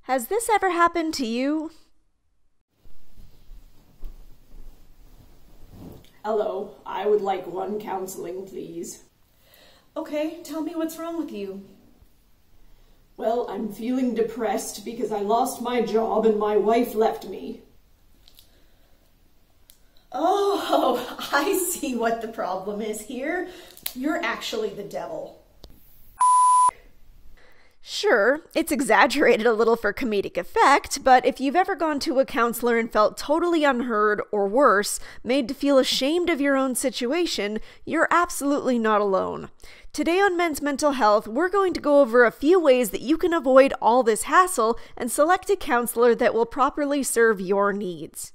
Has this ever happened to you? Hello, I would like one counseling, please. Okay, tell me what's wrong with you. Well, I'm feeling depressed because I lost my job and my wife left me. Oh, I see what the problem is here. You're actually the devil. Sure, it's exaggerated a little for comedic effect, but if you've ever gone to a counselor and felt totally unheard, or worse, made to feel ashamed of your own situation, you're absolutely not alone. Today on Men's Mental Health, we're going to go over a few ways that you can avoid all this hassle and select a counselor that will properly serve your needs.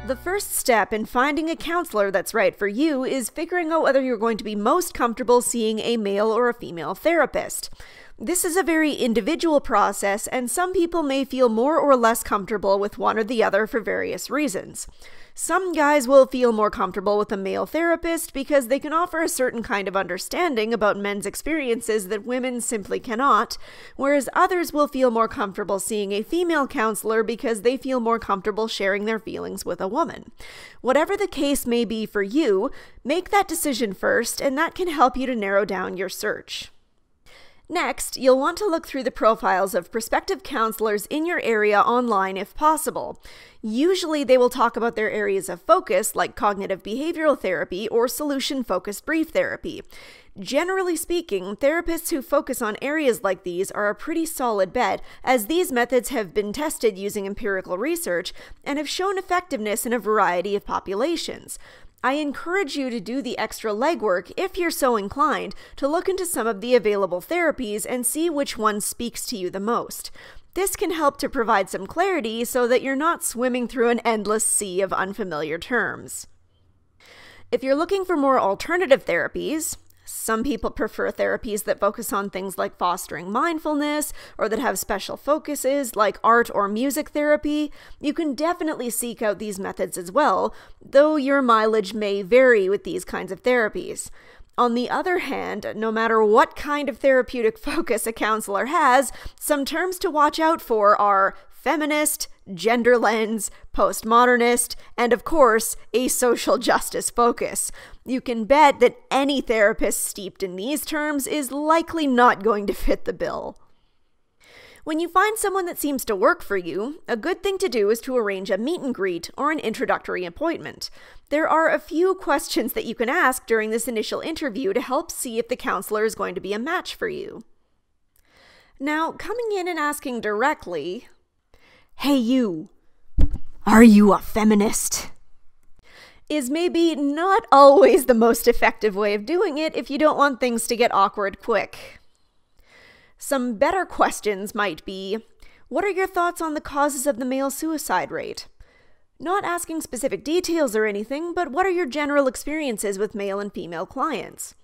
The first step in finding a counselor that's right for you is figuring out whether you're going to be most comfortable seeing a male or a female therapist. This is a very individual process, and some people may feel more or less comfortable with one or the other for various reasons. Some guys will feel more comfortable with a male therapist because they can offer a certain kind of understanding about men's experiences that women simply cannot, whereas others will feel more comfortable seeing a female counselor because they feel more comfortable sharing their feelings with a woman. Whatever the case may be for you, make that decision first, and that can help you to narrow down your search. Next, you'll want to look through the profiles of prospective counselors in your area online if possible. Usually they will talk about their areas of focus, like cognitive behavioral therapy or solution-focused brief therapy. Generally speaking, therapists who focus on areas like these are a pretty solid bet, as these methods have been tested using empirical research and have shown effectiveness in a variety of populations. I encourage you to do the extra legwork, if you're so inclined, to look into some of the available therapies and see which one speaks to you the most. This can help to provide some clarity so that you're not swimming through an endless sea of unfamiliar terms. If you're looking for more alternative therapies, some people prefer therapies that focus on things like fostering mindfulness or that have special focuses like art or music therapy. You can definitely seek out these methods as well, though your mileage may vary with these kinds of therapies. On the other hand, no matter what kind of therapeutic focus a counselor has, some terms to watch out for are feminist, gender lens, postmodernist, and of course, a social justice focus. You can bet that any therapist steeped in these terms is likely not going to fit the bill. When you find someone that seems to work for you, a good thing to do is to arrange a meet and greet or an introductory appointment. There are a few questions that you can ask during this initial interview to help see if the counselor is going to be a match for you. Now, coming in and asking directly, "Hey you, are you a feminist?" is maybe not always the most effective way of doing it if you don't want things to get awkward quick. Some better questions might be, what are your thoughts on the causes of the male suicide rate? Not asking specific details or anything, but what are your general experiences with male and female clients?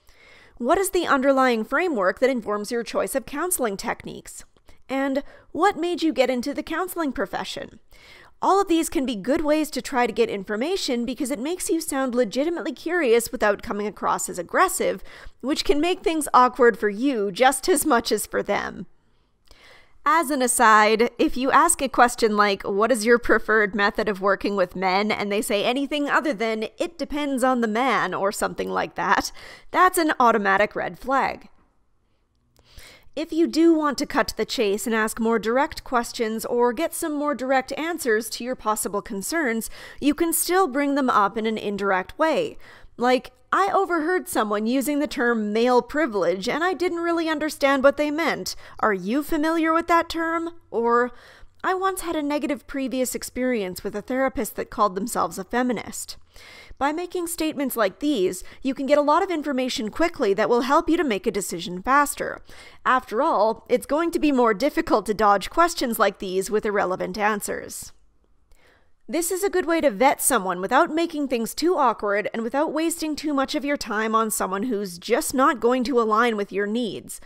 What is the underlying framework that informs your choice of counseling techniques? And what made you get into the counseling profession? All of these can be good ways to try to get information because it makes you sound legitimately curious without coming across as aggressive, which can make things awkward for you just as much as for them. As an aside, if you ask a question like, "What is your preferred method of working with men?" and they say anything other than, "It depends on the man," or something like that, that's an automatic red flag. If you do want to cut to the chase and ask more direct questions or get some more direct answers to your possible concerns, you can still bring them up in an indirect way. Like, "I overheard someone using the term male privilege and I didn't really understand what they meant. Are you familiar with that term?" Or, "I once had a negative previous experience with a therapist that called themselves a feminist." By making statements like these, you can get a lot of information quickly that will help you to make a decision faster. After all, it's going to be more difficult to dodge questions like these with irrelevant answers. This is a good way to vet someone without making things too awkward and without wasting too much of your time on someone who's just not going to align with your needs.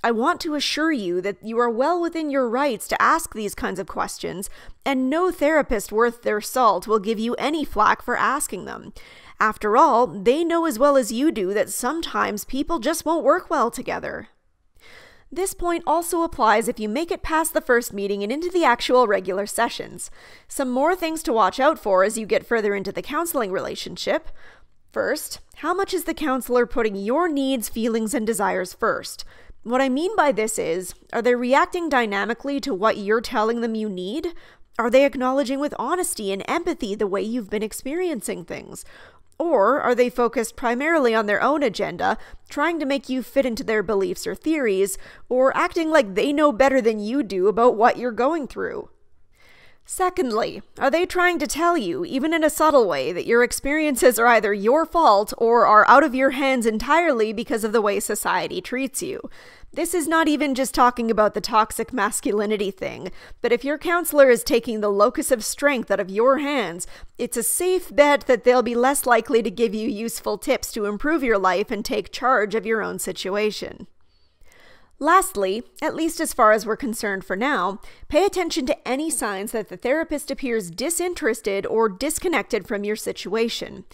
I want to assure you that you are well within your rights to ask these kinds of questions, and no therapist worth their salt will give you any flack for asking them. After all, they know as well as you do that sometimes people just won't work well together. This point also applies if you make it past the first meeting and into the actual regular sessions. Some more things to watch out for as you get further into the counseling relationship. First, how much is the counselor putting your needs, feelings, and desires first? What I mean by this is, are they reacting dynamically to what you're telling them you need? Are they acknowledging with honesty and empathy the way you've been experiencing things? Or are they focused primarily on their own agenda, trying to make you fit into their beliefs or theories, or acting like they know better than you do about what you're going through? Secondly, are they trying to tell you, even in a subtle way, that your experiences are either your fault or are out of your hands entirely because of the way society treats you? This is not even just talking about the toxic masculinity thing, but if your counselor is taking the locus of strength out of your hands, it's a safe bet that they'll be less likely to give you useful tips to improve your life and take charge of your own situation. Lastly, at least as far as we're concerned for now, pay attention to any signs that the therapist appears disinterested or disconnected from your situation.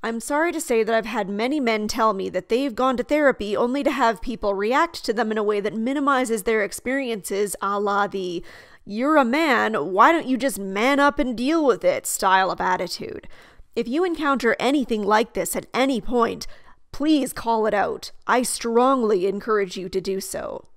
I'm sorry to say that I've had many men tell me that they've gone to therapy only to have people react to them in a way that minimizes their experiences, a la the "you're a man, why don't you just man up and deal with it" style of attitude. If you encounter anything like this at any point, please call it out. I strongly encourage you to do so.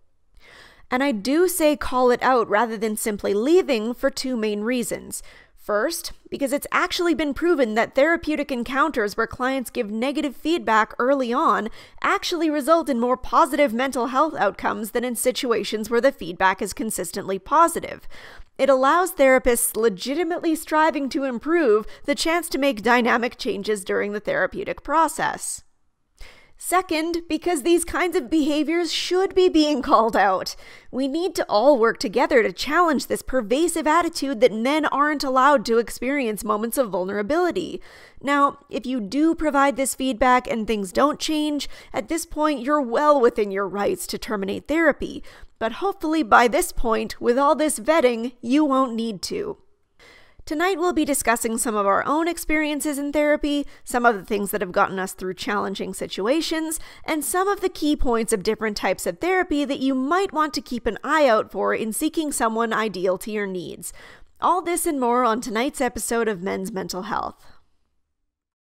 And I do say call it out rather than simply leaving for two main reasons. First, because it's actually been proven that therapeutic encounters where clients give negative feedback early on actually result in more positive mental health outcomes than in situations where the feedback is consistently positive. It allows therapists legitimately striving to improve the chance to make dynamic changes during the therapeutic process. Second, because these kinds of behaviors should be being called out. We need to all work together to challenge this pervasive attitude that men aren't allowed to experience moments of vulnerability. Now, if you do provide this feedback and things don't change, at this point you're well within your rights to terminate therapy. But hopefully by this point, with all this vetting, you won't need to. Tonight we'll be discussing some of our own experiences in therapy, some of the things that have gotten us through challenging situations, and some of the key points of different types of therapy that you might want to keep an eye out for in seeking someone ideal to your needs. All this and more on tonight's episode of Men's Mental Health.